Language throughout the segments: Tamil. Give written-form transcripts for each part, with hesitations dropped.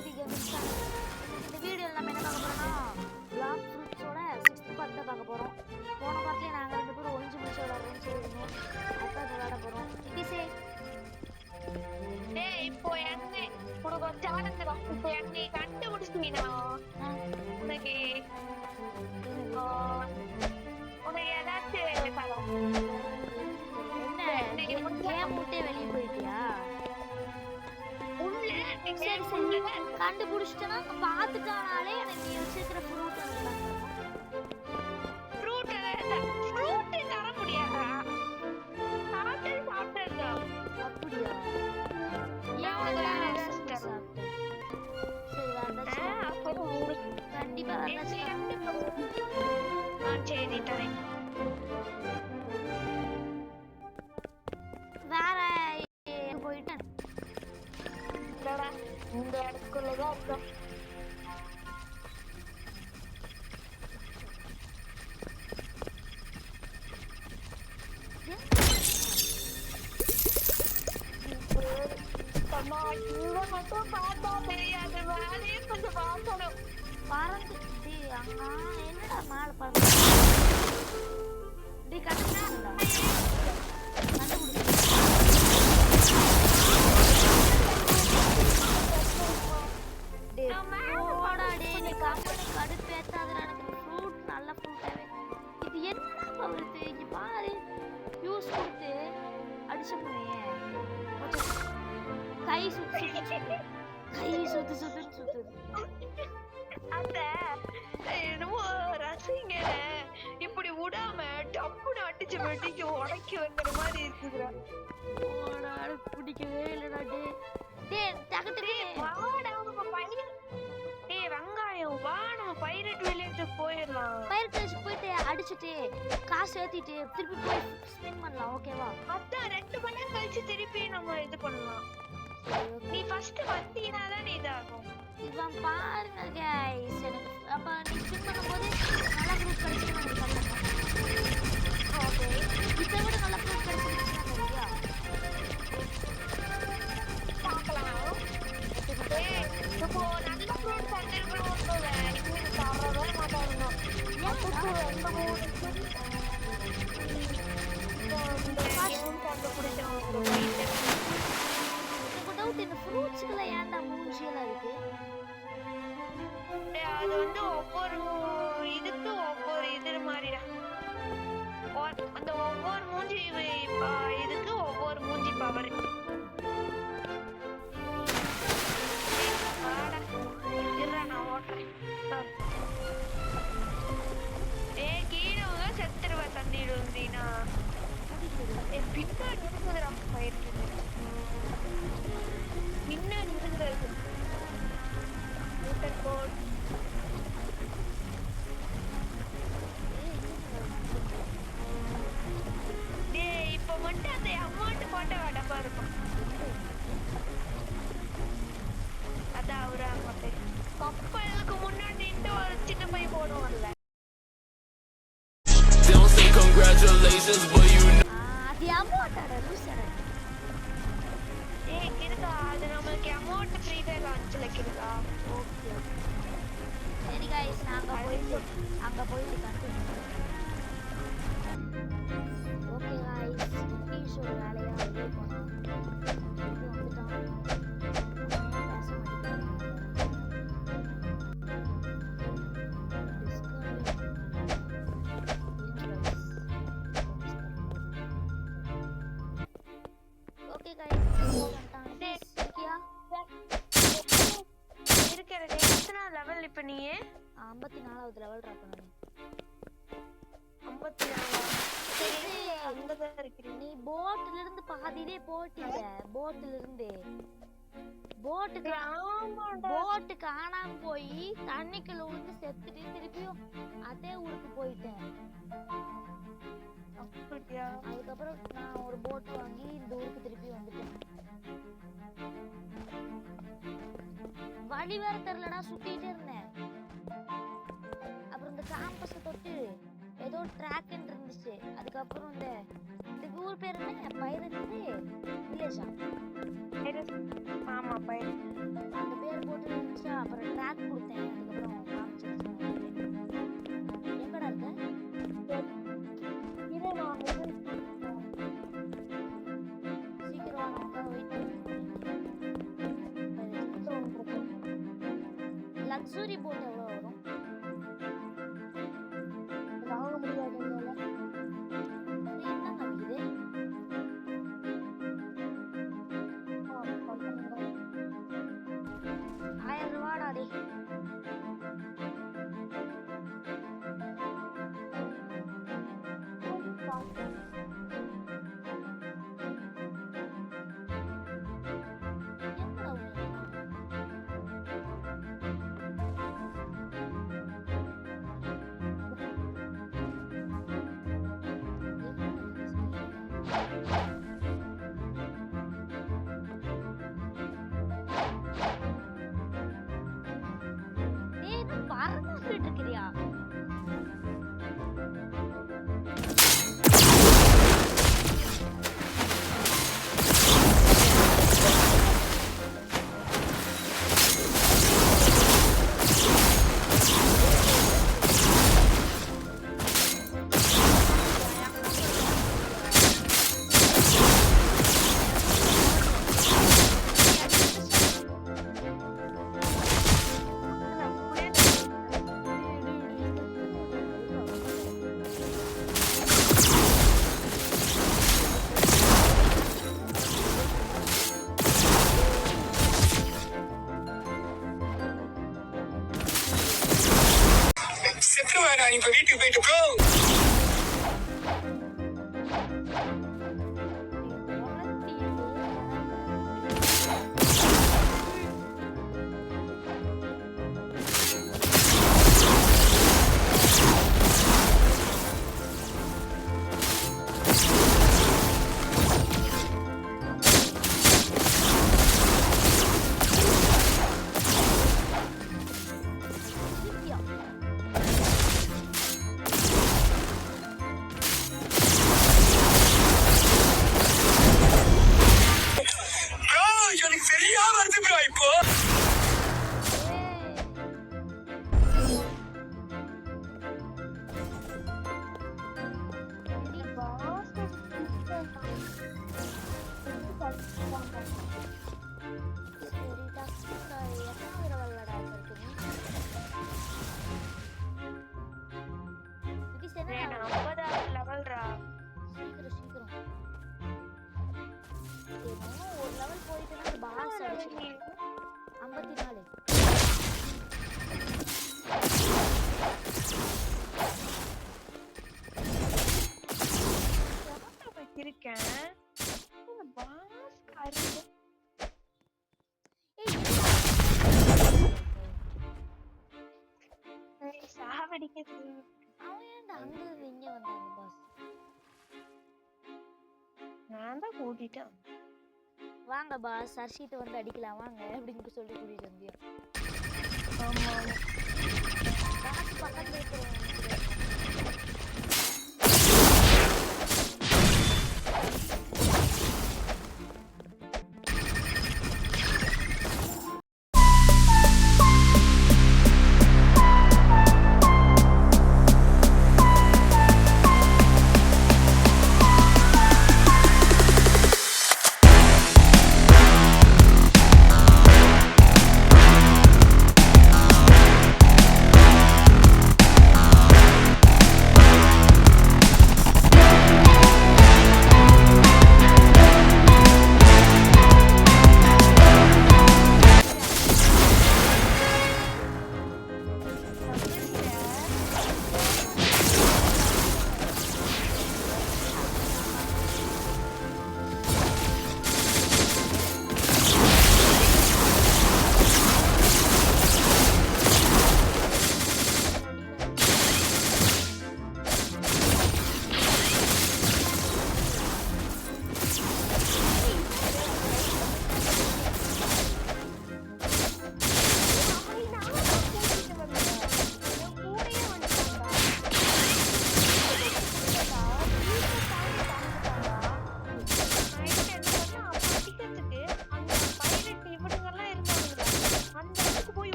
Vasuki gaming channel. இந்த வீடியோவில் நம்ம என்ன பார்க்க போறோம்னா பிளாக் ஃப்ரூட்ஸோட 6th பார்ட் தான் பார்க்க போறோம். போன பார்ட்லயே நாங்க ரெண்டு பேரும் ஒளிஞ்சு முடிச்சு விளையாடுறோம்னு சொல்லிருந்தோம். அதான் விளையாட போறோம். இடிசே டேய் இப்போ என்ன உனக்கு ஒரு சேலஞ்ச் தான். இப்போ நீ கண்டுபிடிச்சிட்டீனா உனக்கு உனக்கு ஏதாச்சும் தரோம். என்ன கேம் விட்டே வெளியே போயிட்டியா? உள்ள சரி சரி கண்டுபிடிச்சிட்டனா பார்த்துட்டானாலே எனக்கு நீ வச்சிருக்கிற ஃப்ரூட் ஃப்ரூட் தர முடியாதா? சாப்பிட்டது அப்படியா? கண்டிப்பா சரி தரேன். வேற போயிட்டேன் இந்த இடத்துக்குள்ளதான் இருக்கோம். மட்டும் பார்த்தா தெரியாது, வேலையே கொஞ்சம் பார்க்கணும். பறந்து என்னடா மேல பறந்து கடுப்பேத்தாதுடா. எனக்கு ஃப்ரூட் நல்ல ஃப்ரூட்டாவே இது என்னடா பவருது இங்க பாரு. யூஸ் கொடுத்து அடிச்ச முடியே கை சுத்து சுத்துது. அந்த என்னமோ ரசிங்க இப்படி விடாம டப்புன்னு அடிச்சு வெட்டிக்கு உடக்கி வைக்கிற மாதிரி இருக்குதுடா. பிடிக்கவே இல்லடா. வெங்காயம் வா, நம்ம பைரட் வில்லேஜுக்கு போயிடலாம். பைரட் வில்லேஜ் போயிட்டு அடிச்சுட்டு காசு ஏத்திட்டு திருப்பி போய் ஸ்பின் பண்ணலாம். ஓகேவா? அதான் 2 மணி நேரம் கழிச்சு திருப்பி நம்ம இது பண்ணலாம். நீ ஃபர்ஸ்ட் வந்தீனா தான் இதாகும். இவன் பாருங்க गाइस, எனக்கு அப்ப நீ ஸ்பின் பண்ணும்போது நல்ல ஃப்ரூட் கிடைக்கும். ஓகே, இதை விட நல்ல ஃப்ரூட் கிடைக்கும் சரியா? பார்க்கலாம். இப்போ நல்ல ஃப்ரூட் வந்திருக்கிறோம்ல, இன்னும் தரவே மாட்டாங்க. அதுக்கு எந்த மூணு இந்த ஃப்ரூட்ஸ்க்குள்ள ஏன்டா மூஞ்சியெல்லாம் இருக்கு? அது வந்து ஒவ்வொரு இதுக்கு ஒவ்வொரு இது மாதிரிடா. அந்த ஒவ்வொரு மூஞ்சி இதுக்கு ஒவ்வொரு மூஞ்சி பவர். நான் ஓட்டுறேன். கீழே செத்துருவா தண்ணீர் வந்தீங்கன்னா. பின்னாடி இருக்குதுடா பயிர், பின்னாடி இருக்குது. இப்ப மட்டும் அந்த அமௌண்ட் போட்ட வடப்பா இருக்கும். அதான் அவரு அமௌண்ட் கப்பலுக்கு முன்னாடி ஒரு சின்ன பை போடுவாங்கல்ல. அது அமௌண்ட் லூசரா. இருக்கா? அது நம்மளுக்கு அமௌண்ட் ஃப்ரீ ஃபயர் லான்ச்ல இருக்கா? ஓகே சரி गाइस, நாங்க போயிட்டு கண்டினியூ ஓகே गाइस. ஈஷோ வேலையா வெளிய போறோம். ஓகே गाइस, இருக்கிறது எத்தனை லெவல் இப்ப நீ? 54வது லெவல் ட்ராப் பண்ணு. 54 சரி, அங்க தான் இருக்கீங்க. நீ போட்ல இருந்து பாதியிலே போட்டில. போட்டு காணாம போய் தண்ணிக்குள்ள விழுந்து செத்துட்டு திருப்பியும் அதே ஊருக்கு போயிட்டேன். அப்படியா? அதுக்கப்புறம் நான் ஒரு போட் வாங்கி இந்த ஊருக்கு திருப்பி வந்துட்டேன். வழி வேற தெரியலடா, சுத்திட்டே இருந்தேன். அப்புறம் இந்த காம்பஸ் தொட்டு ஏதோ ட்ராக் இருந்துச்சு. அதுக்கப்புறம் இந்த ஊர் பேர் என்ன? பைரட் வில்லேஜா? ஆமா பைரட். அந்த பேர் போட்டு லக்ஸுரி போட் எவ்வளோ வரும்? வாங்க முடியாது என்னால. இது என்ன காமிக்குது? பண்ணுங்க. 1000 ரூபாடா டேய். என்னடா உனக்கு? டேய் இது பறந்துட்டு இருக்கிறியா? செத்துருவேன் நான் இப்ப வீட்டுக்கு போயிட்டு ப்ரோ. ப்ரோ எனக்கு சரியா வருது ப்ரோ இப்போ. நான் 50வது லெவல்ரா. சீக்கிரம் சீக்கிரம். இன்னும் ஒரு லெவல் போயிட்டு பாஸ் அடிச்சு 54. இருக்கேன் பாஸ் கருது. சாவடிக்க அவன் ஏன்டா அங்க இங்க வந்தாங்க பாஸ்? நான் தான் கூட்டிட்டேன். வாங்க பாஸ் சர்ஷிட்டு வந்து அடிக்கலாம் வாங்க அப்படின்னு சொல்லி கூட்டிட்டு வந்தியா? ஆமா பாஸ் பக்கத்துல இருக்கிறவங்க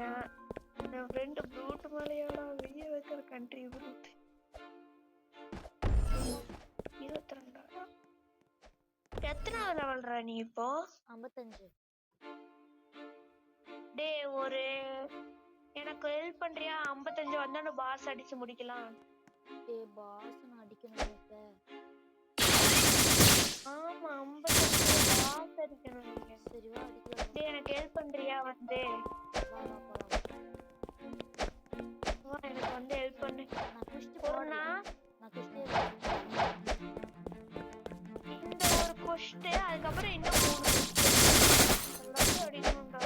என் ஃப்ரெண்டு ப்ரூட் மலையோட வெளியே வைக்கிற கண்ட்ரி ப்ரூட் 22. எத்தனாவது லெவல்ற நீ இப்போ? 55. டே ஒரு எனக்கு ஹெல்ப் பண்றியா? 55 வந்தானு பாஸ் அடிச்சு முடிக்கலாம். டேய் பாஸ் நான் அடிக்கணும் இப்ப. ஆமா 55 பாஸ் அடிக்கணும் நீங்க. சரி வா அடிக்கலாம். டே எனக்கு ஹெல்ப் பண்றியா வந்து? வா வா போலாம். வா எனக்கு வந்து ஹெல்ப் பண்ணு. நான் குஷ்டி போறனா? நான் குஷ்டி இந்த ஒரு குஷ்ட் அதுக்கப்புறம் இன்னும் 3 எல்லாத்தையும் அடிக்கணும்டா.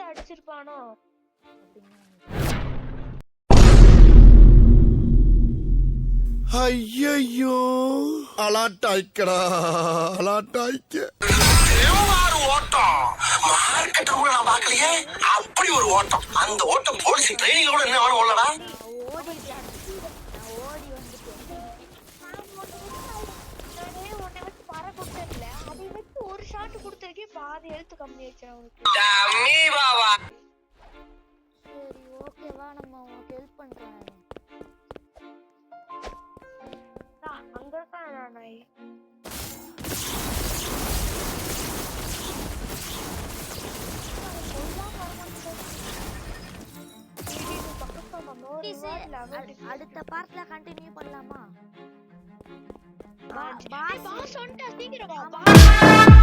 அடிச்சிருப்பானோ? ஐயோ அலாட்டாய்க்கடா அலாட்டாய்க்க ஓட்டம் மார்க்கெட் கூட நான் பார்க்கலையே. அப்படி ஒரு ஓட்டம். அந்த ஓட்டம் போலீஸ் ட்ரைனிங்கோட என்ன வேணும் உள்ளடா. ஒரு ஷாட் கொடுத்திருக்கே பாதி ஹெல்த் கம்மி ஆயிடுச்சு அவனுக்கு. டம்மி பாவா. சரி ஓகேவா நம்ம உனக்கு ஹெல்ப் பண்றேன். அங்க இருக்கான் நாய். அடுத்த பார்ட்ல கண்டினியூ பண்ணலாமா? பாஸ் வந்துட்டா சீக்கிரம் வா.